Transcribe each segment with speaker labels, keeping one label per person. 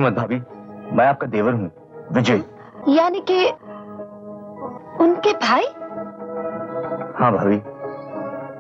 Speaker 1: मत भाभी, मैं आपका देवर हूँ, विजय।
Speaker 2: यानी कि उनके भाई?
Speaker 1: हाँ भाभी,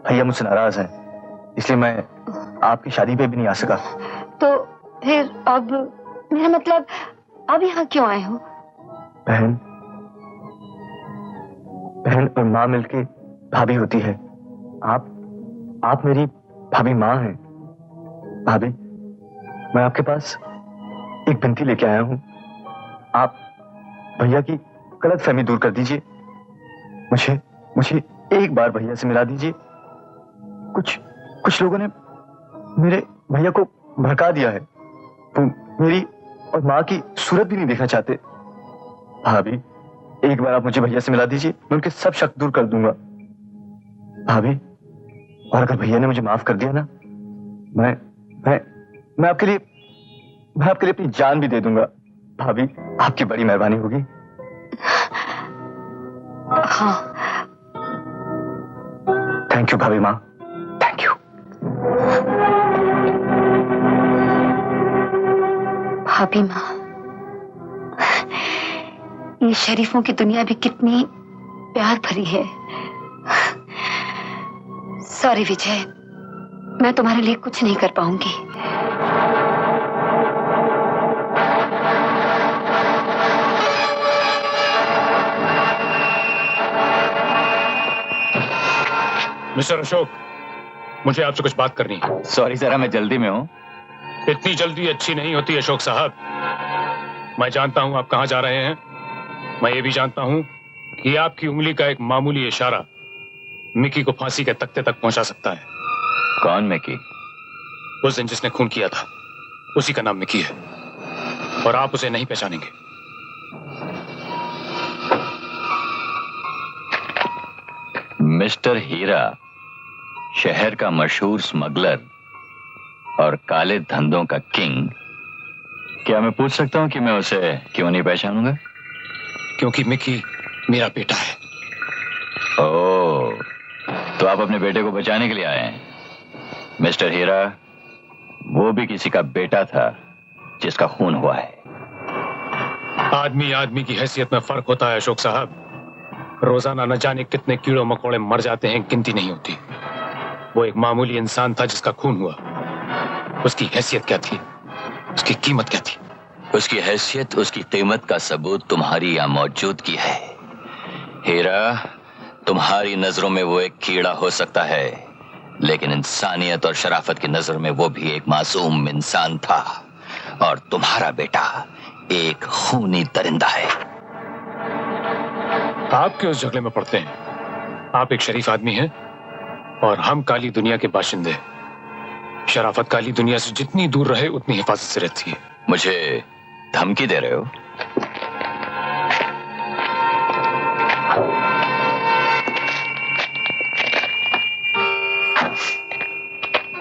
Speaker 1: भैया मुझसे नाराज हैं, इसलिए मैं आपकी शादी पे भी नहीं आ सका।
Speaker 2: तो फिर अब मेरा मतलब, अब यहाँ क्यों आए हो?
Speaker 1: बहन और माँ मिलके भाभी होती है। आप मेरी भाभी माँ हैं। भाभी, मैं आपके पास एक विनती लेके आया हूँ। आप भैया की गलतफहमी दूर कर दीजिए। मुझे एक बार भैया से मिला दीजिए। कुछ लोगों ने मेरे भैया को भड़का दिया है। वो मेरी और माँ की सूरत भी नहीं देखना चाहते। भाभी, एक बार आप मुझे भैया से मिला दीजिए, मैं उनके सब शक दूर कर दूंगा। भाभी, और अगर भैया ने मुझे माफ कर दिया ना, मैं आपके लिए अपनी जान भी दे दूंगा। भाभी, आपकी बड़ी मेहरबानी होगी।
Speaker 2: हाँ।
Speaker 1: थैंक यू भाभी माँ, थैंक यू।
Speaker 2: भाभी माँ, ये शरीफों की दुनिया भी कितनी प्यार भरी है। सॉरी विजय, मैं तुम्हारे लिए कुछ नहीं कर पाऊंगी।
Speaker 3: मिस्टर अशोक, मुझे आपसे कुछ बात करनी है।
Speaker 4: सॉरी जरा, मैं जल्दी में हूँ।
Speaker 3: इतनी जल्दी अच्छी नहीं होती अशोक साहब। मैं जानता हूँ आप कहाँ जा रहे हैं। मैं ये भी जानता हूँ कि आपकी उंगली का एक मामूली इशारा मिकी को फांसी के तख्ते तक पहुंचा सकता है।
Speaker 4: कौन मिकी?
Speaker 3: उस दिन जिसने खून किया था, उसी का नाम मिकी है, और आप उसे नहीं पहचानेंगे।
Speaker 4: मिस्टर हीरा, शहर का मशहूर स्मगलर और काले धंधों का किंग। क्या मैं पूछ सकता हूं कि मैं उसे क्यों नहीं पहचानूंगा?
Speaker 3: क्योंकि मिकी मेरा बेटा है।
Speaker 4: ओह, तो आप अपने बेटे को बचाने के लिए आए हैं। मिस्टर हीरा, वो भी किसी का बेटा था जिसका खून हुआ है।
Speaker 3: आदमी की हैसियत में फर्क होता है अशोक साहब। रोजाना न जाने कितने कीड़ों मकोड़े मर जाते हैं, गिनती नहीं होती। वो एक मामूली इंसान था जिसका खून हुआ। उसकी हैसियत क्या थी, उसकी कीमत क्या थी?
Speaker 4: उसकी हैसियत, उसकी कीमत का सबूत तुम्हारी यहाँ मौजूदगी है। हीरा, तुम्हारी नजरों में वो एक कीड़ा हो सकता है, लेकिन इंसानियत और शराफत की नजर में वो भी एक मासूम इंसान था। और तुम्हारा बेटा एक खूनी दरिंदा है।
Speaker 3: आप क्यों उस झगड़े में पड़ते हैं? आप एक शरीफ आदमी हैं और हम काली दुनिया के बाशिंदे। शराफत काली दुनिया से जितनी दूर रहे उतनी हिफाजत से रहती है।
Speaker 4: मुझे धमकी दे रहे हो?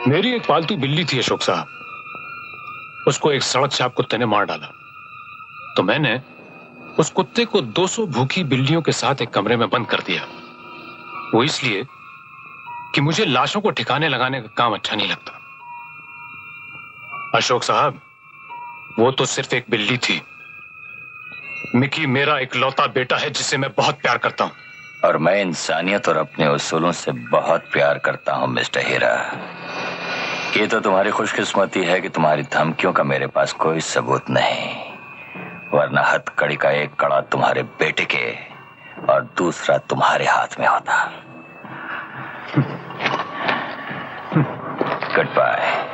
Speaker 3: मेरी एक पालतू बिल्ली थी अशोक साहब, उसको एक सड़क छाप कुत्ते ने मार डाला। तो मैंने उस कुत्ते को 200 भूखी बिल्लियों के साथ एक कमरे में बंद कर दिया। वो इसलिए कि मुझे लाशों को ठिकाने लगाने का काम अच्छा नहीं लगता। अशोक साहब, वो तो सिर्फ एक बिल्ली थी। मिकी मेरा इकलौता बेटा है जिसे मैं बहुत प्यार करता हूं।
Speaker 4: और मैं इंसानियत और अपने उसूलों से बहुत प्यार करता हूं मिस्टर हीरा। ये तो तुम्हारी खुशकिस्मती है कि तुम्हारी धमकियों का मेरे पास कोई सबूत नहीं, वरना हथकड़ी का एक कड़ा तुम्हारे बेटे के और दूसरा तुम्हारे हाथ में होता। Goodbye.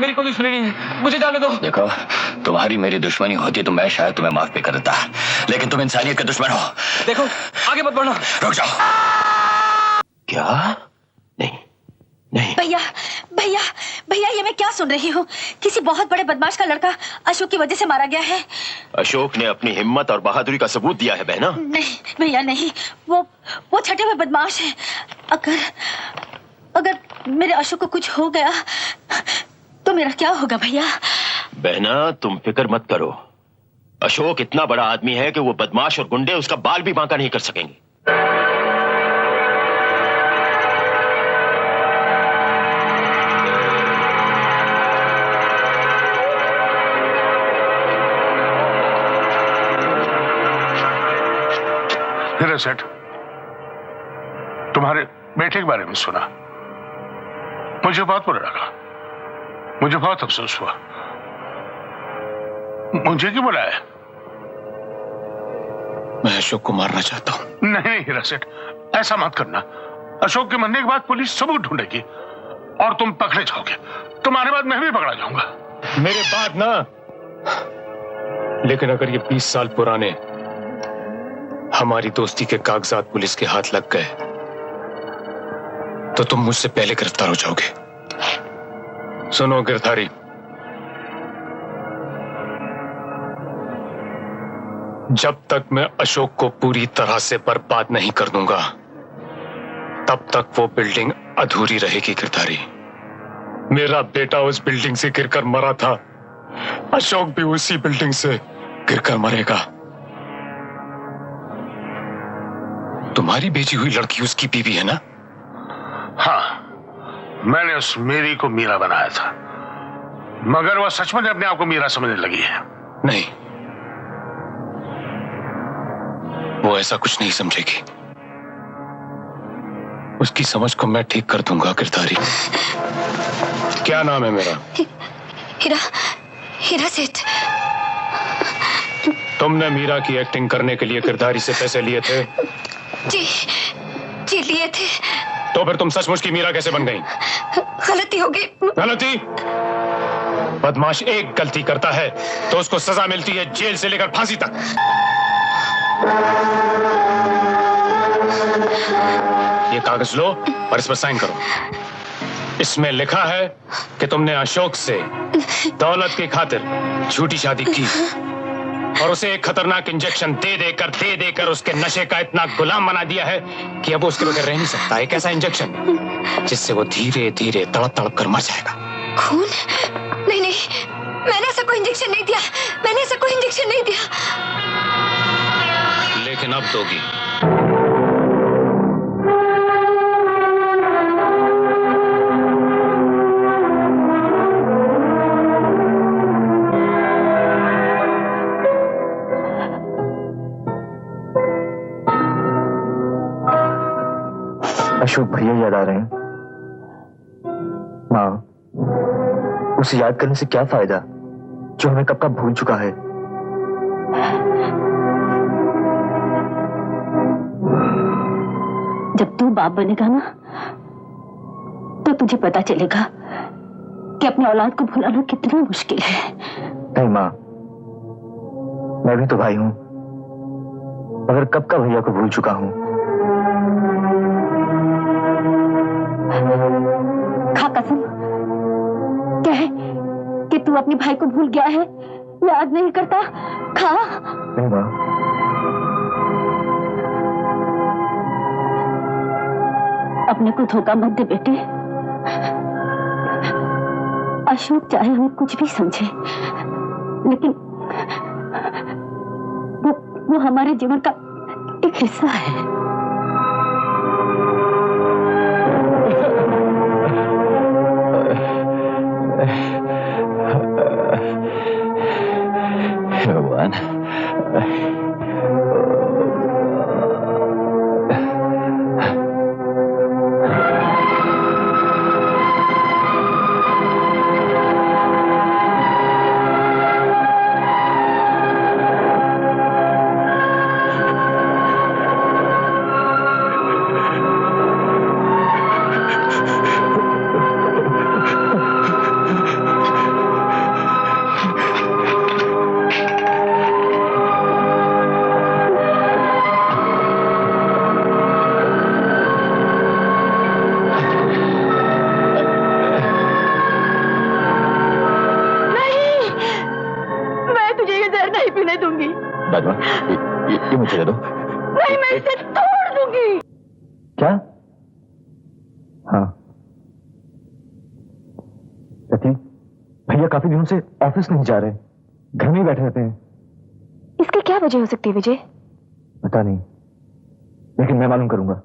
Speaker 5: मेरी कोई दुश्मनी नहीं है, मुझे जाने दो।
Speaker 4: देखो, तुम्हारी मेरी दुश्मनी होती तो मैं शायद तुम्हें माफ भी कर देता, लेकिन तुम इंसानियत के दुश्मन हो।
Speaker 5: देखो, आगे मत बढ़ना।
Speaker 4: रुक जाओ। क्या? नहीं नहीं।
Speaker 6: भैया भैया भैया, ये मैं क्या सुन रही हूँ? किसी बहुत बड़े बदमाश का लड़का अशोक की वजह से मारा गया है।
Speaker 7: अशोक ने अपनी हिम्मत और बहादुरी का सबूत दिया है बहना।
Speaker 6: नहीं भैया नहीं, वो छठे हुए बदमाश है। अगर मेरे अशोक को कुछ हो गया तो मेरा क्या होगा भैया?
Speaker 7: बहना, तुम फिक्र मत करो। अशोक इतना बड़ा आदमी है कि वो बदमाश और गुंडे उसका बाल भी बांका नहीं कर सकेंगे।
Speaker 8: हीरा सेठ, तुम्हारे बेटे के बारे में सुना, मुझे बहुत बुरा लगा, मुझे बहुत अफसोस हुआ। मुझे क्यों बुलाया?
Speaker 3: मैं अशोक को मारना चाहता हूं।
Speaker 8: नहीं हीरा सेठ, ऐसा मत करना। अशोक के मरने के बाद पुलिस सबूत ढूंढेगी और तुम पकड़े जाओगे। तुम्हारे बाद मैं भी पकड़ा जाऊंगा।
Speaker 3: मेरे बाद ना, लेकिन अगर ये 20 साल पुराने हमारी दोस्ती के कागजात पुलिस के हाथ लग गए तो तुम मुझसे पहले गिरफ्तार हो जाओगे। सुनो गिरधारी, जब तक मैं अशोक को पूरी तरह से बर्बाद नहीं कर दूंगा तब तक वो बिल्डिंग अधूरी रहेगी। गिरधारी, मेरा बेटा उस बिल्डिंग से गिरकर मरा था, अशोक भी उसी बिल्डिंग से गिरकर मरेगा। तुम्हारी बेची हुई लड़की उसकी बीवी है ना?
Speaker 8: हाँ, मैंने उस मीरी को मीरा बनाया था, मगर वह सच में अपने आप को मीरा समझने लगी है।
Speaker 3: नहीं, वो ऐसा कुछ नहीं समझेगी। उसकी समझ को मैं ठीक कर दूंगा। गिरधारी, क्या नाम है मेरा?
Speaker 6: हीरा सेठ।
Speaker 3: तुमने मीरा की एक्टिंग करने के लिए गिरधारी से पैसे लिए थे?
Speaker 6: जी लिए थे।
Speaker 3: तो फिर तुम सचमुच की मीरा कैसे बन गई?
Speaker 6: गलती हो गई।
Speaker 3: गलती? बदमाश एक गलती करता है तो उसको सजा मिलती है जेल से लेकर फांसी तक। ये कागज लो और इस पर साइन करो। इसमें लिखा है कि तुमने अशोक से दौलत की खातिर झूठी शादी की और उसे एक खतरनाक इंजेक्शन दे देकर उसके नशे का इतना गुलाम बना दिया है कि अब उसके बगैर रह नहीं सकता। एक ऐसा इंजेक्शन जिससे वो धीरे धीरे तड़प तड़प कर मर जाएगा।
Speaker 6: खून? नहीं, मैंने ऐसा कोई इंजेक्शन नहीं दिया। मैंने ऐसा कोई इंजेक्शन नहीं दिया।
Speaker 3: लेकिन अब दोगी।
Speaker 1: अशोक भैया याद आ रहे हैं? माँ, उसे याद करने से क्या फायदा जो हमें कब का भूल चुका है।
Speaker 6: जब तू बाप बनेगा ना तो तुझे पता चलेगा कि अपनी औलाद को भुलाना कितना मुश्किल है।
Speaker 1: नहीं माँ, मैं भी तो भाई हूं, मगर कब का भैया को भूल चुका हूं।
Speaker 6: खा कसम, कह कि तू अपने भाई को भूल गया है, याद नहीं करता। खा।
Speaker 1: नहीं माँ,
Speaker 6: अपने को धोखा मत दे बेटे। अशोक चाहे हमें कुछ भी समझे, लेकिन वो हमारे जीवन का एक हिस्सा है।
Speaker 4: भगवान,
Speaker 7: मुझे दे दो।
Speaker 6: नहीं, मैं इसे तोड़ दूंगी।
Speaker 1: क्या? हाँ रति, भैया काफी दिनों से ऑफिस नहीं जा रहे, घर में ही बैठे रहते हैं।
Speaker 2: इसकी क्या वजह हो सकती है विजय?
Speaker 1: पता नहीं, लेकिन मैं मालूम करूंगा।